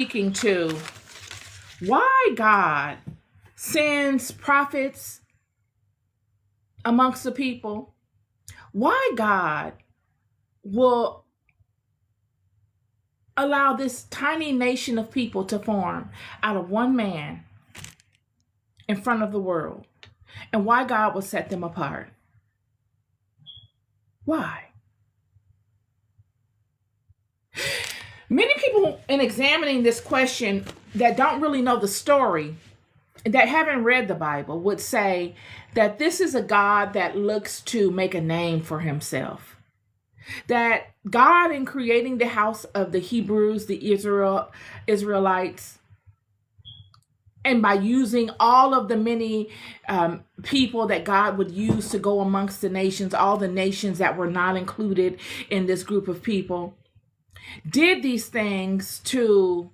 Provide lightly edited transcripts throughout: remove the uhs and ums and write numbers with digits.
Speaking to why God sends prophets amongst the people, why God will allow this tiny nation of people to form out of one man in front of the world, and why God will set them apart. Why? Many people, in examining this question that don't really know the story, that haven't read the Bible, would say that this is a God that looks to make a name for himself. That God, in creating the house of the Hebrews, the Israelites, and by using all of the many people that God would use to go amongst the nations, all the nations that were not included in this group of people, did these things to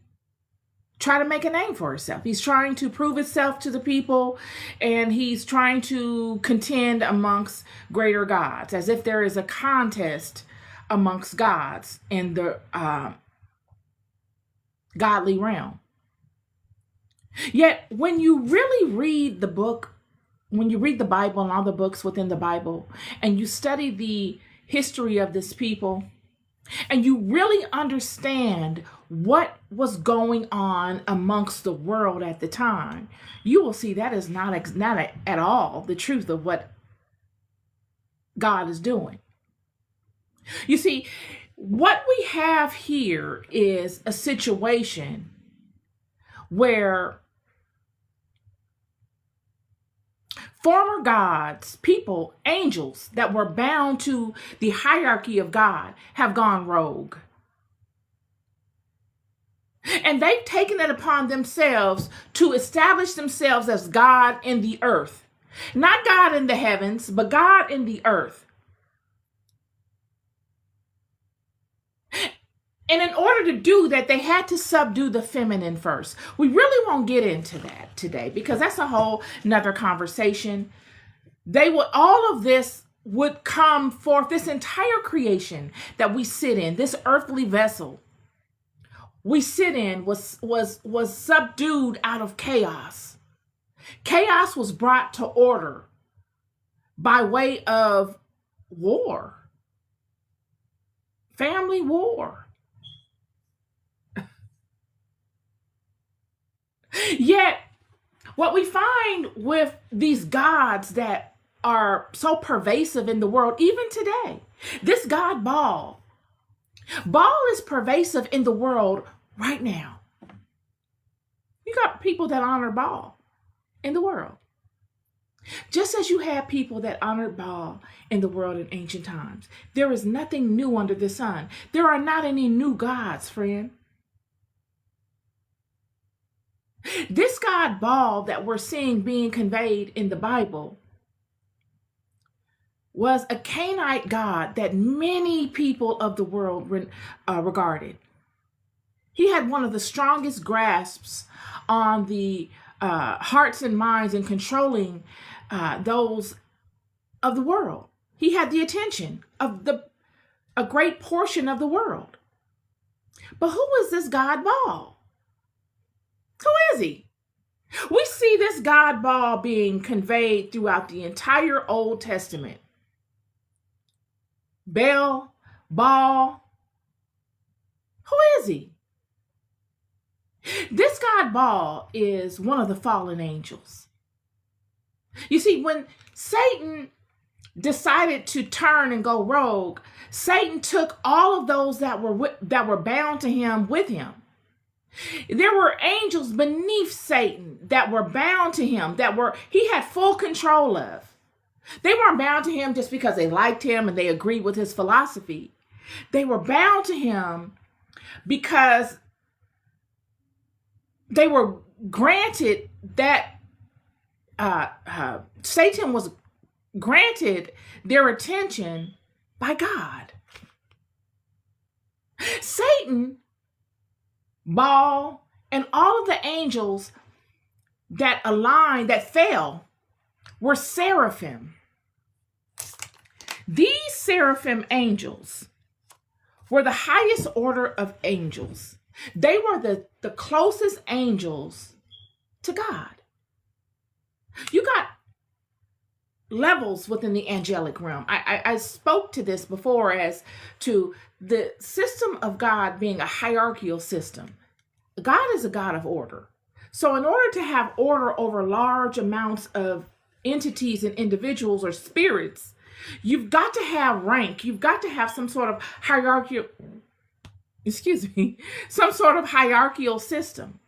try to make a name for himself. He's trying to prove himself to the people, and he's trying to contend amongst greater gods, as if there is a contest amongst gods in the godly realm. Yet, when you really read the book, when you read the Bible and all the books within the Bible, and you study the history of this people, and you really understand what was going on amongst the world at the time, you will see that is not at all the truth of what God is doing. You see, what we have here is a situation where former gods, people, angels that were bound to the hierarchy of God have gone rogue. And they've taken it upon themselves to establish themselves as God in the earth. Not God in the heavens, but God in the earth. And in order to do that, they had to subdue the feminine first. We really won't get into that today because that's a whole nother conversation. All of this would come forth, this entire creation that we sit in, this earthly vessel we sit in was subdued out of chaos. Chaos was brought to order by way of war, family war. Yet, what we find with these gods that are so pervasive in the world, even today, this god Baal is pervasive in the world right now. You got people that honor Baal in the world. Just as you had people that honored Baal in the world in ancient times. There is nothing new under the sun. There are not any new gods, friend. This god Baal that we're seeing being conveyed in the Bible was a Canaanite god that many people of the world regarded. He had one of the strongest grasps on the hearts and minds in controlling those of the world. He had the attention of a great portion of the world. But who is this god Baal? Who is he? We see this god Baal being conveyed throughout the entire Old Testament. Baal. Who is he? This god Baal is one of the fallen angels. You see, when Satan decided to turn and go rogue, Satan took all of those that were bound to him with him. There were angels beneath Satan that were bound to him, he had full control of. They weren't bound to him just because they liked him and they agreed with his philosophy. They were bound to him because they were granted that Satan was granted their attention by God. Satan, Baal, and all of the angels that fell were seraphim. These seraphim angels were the highest order of angels They were the closest angels to God. You got levels within the angelic realm. I spoke to this before as to the system of God being a hierarchical system. God is a God of order. So in order to have order over large amounts of entities and individuals or spirits, you've got to have rank. You've got to have some sort of hierarchical, some sort of hierarchical system.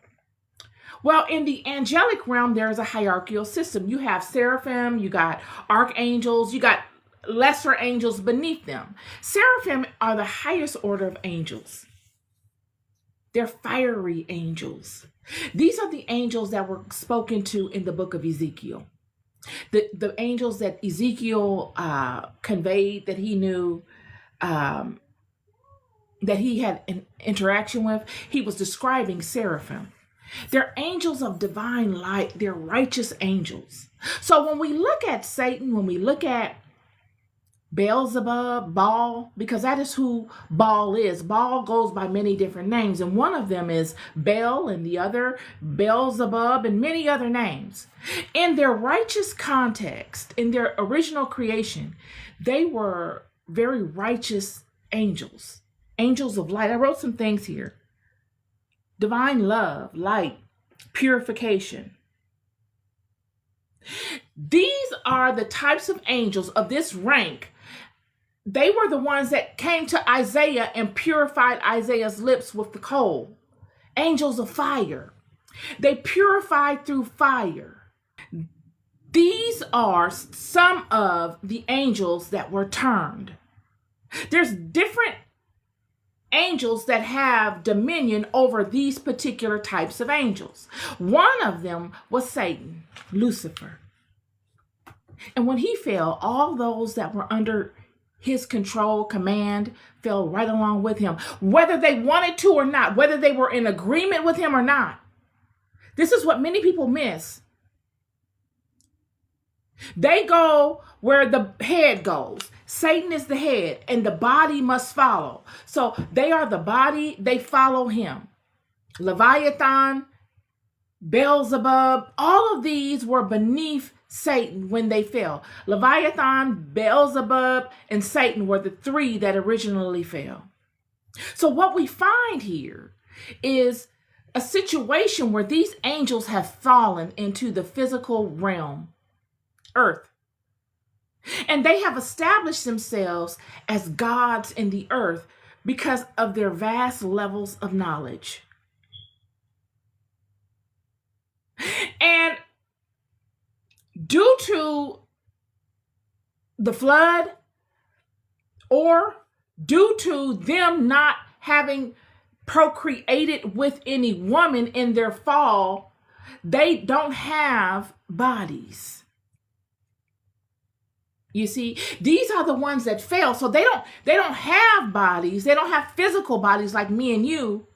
Well, in the angelic realm, there is a hierarchical system. You have seraphim, you got archangels, you got lesser angels beneath them. Seraphim are the highest order of angels. They're fiery angels. These are the angels that were spoken to in the book of Ezekiel. The angels that Ezekiel conveyed that he knew, that he had an interaction with, he was describing seraphim. They're angels of divine light. They're righteous angels. So when we look at Satan, when we look at Beelzebub, Baal, because that is who Baal is. Baal goes by many different names, and one of them is Baal, and the other Beelzebub, and many other names. In their righteous context, in their original creation, they were very righteous angels, angels of light. I wrote some things here. Divine love, light, purification. These are the types of angels of this rank. They were the ones that came to Isaiah and purified Isaiah's lips with the coal. Angels of fire. They purified through fire. These are some of the angels that were turned. There's different angels that have dominion over these particular types of angels. One of them was Satan, Lucifer. And when he fell, all those that were under his control, command, fell right along with him, whether they wanted to or not, whether they were in agreement with him or not. This is what many people miss. They go where the head goes. Satan is the head, and the body must follow. So they are the body, they follow him. Leviathan, Beelzebub, all of these were beneath Satan when they fell. Leviathan, Beelzebub, and Satan were the three that originally fell. So what we find here is a situation where these angels have fallen into the physical realm, earth. And they have established themselves as gods in the earth because of their vast levels of knowledge. And due to the flood, or due to them not having procreated with any woman in their fall, they don't have bodies. You see, these are the ones that fail. So they don't have bodies. They don't have physical bodies like me and you.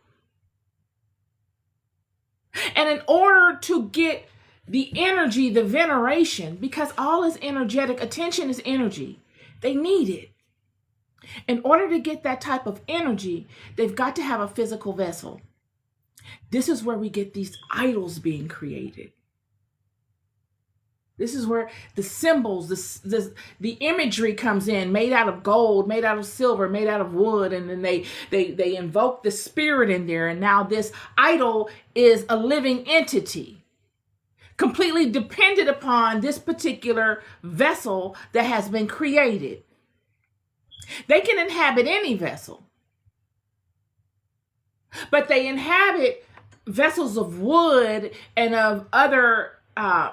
And in order to get the energy, the veneration, because all is energetic, attention is energy, they need it. In order to get that type of energy, they've got to have a physical vessel. This is where we get these idols being created. This is where the symbols, the imagery comes in, made out of gold, made out of silver, made out of wood, and then they invoke the spirit in there. And now this idol is a living entity, completely dependent upon this particular vessel that has been created. They can inhabit any vessel, but they inhabit vessels of wood and of other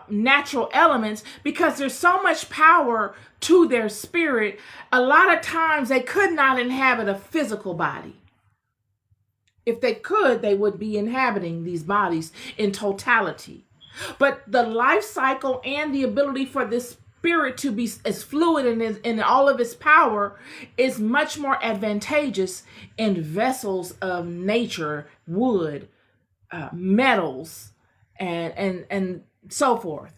natural elements because there's so much power to their spirit. A lot of times they could not inhabit a physical body. If they could, they would be inhabiting these bodies in totality. But the life cycle and the ability for this spirit to be as fluid and in all of its power is much more advantageous in vessels of nature, wood, metals, and so forth.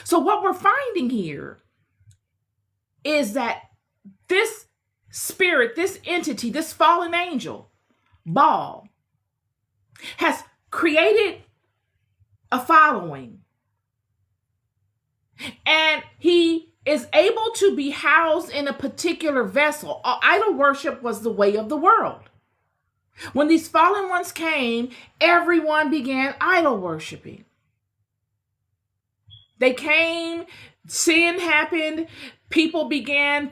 So what we're finding here is that this spirit, this entity, this fallen angel, Baal, has created a following, and he is able to be housed in a particular vessel. Idol worship was the way of the world. When these fallen ones came, everyone began idol worshiping. They came, sin happened, people began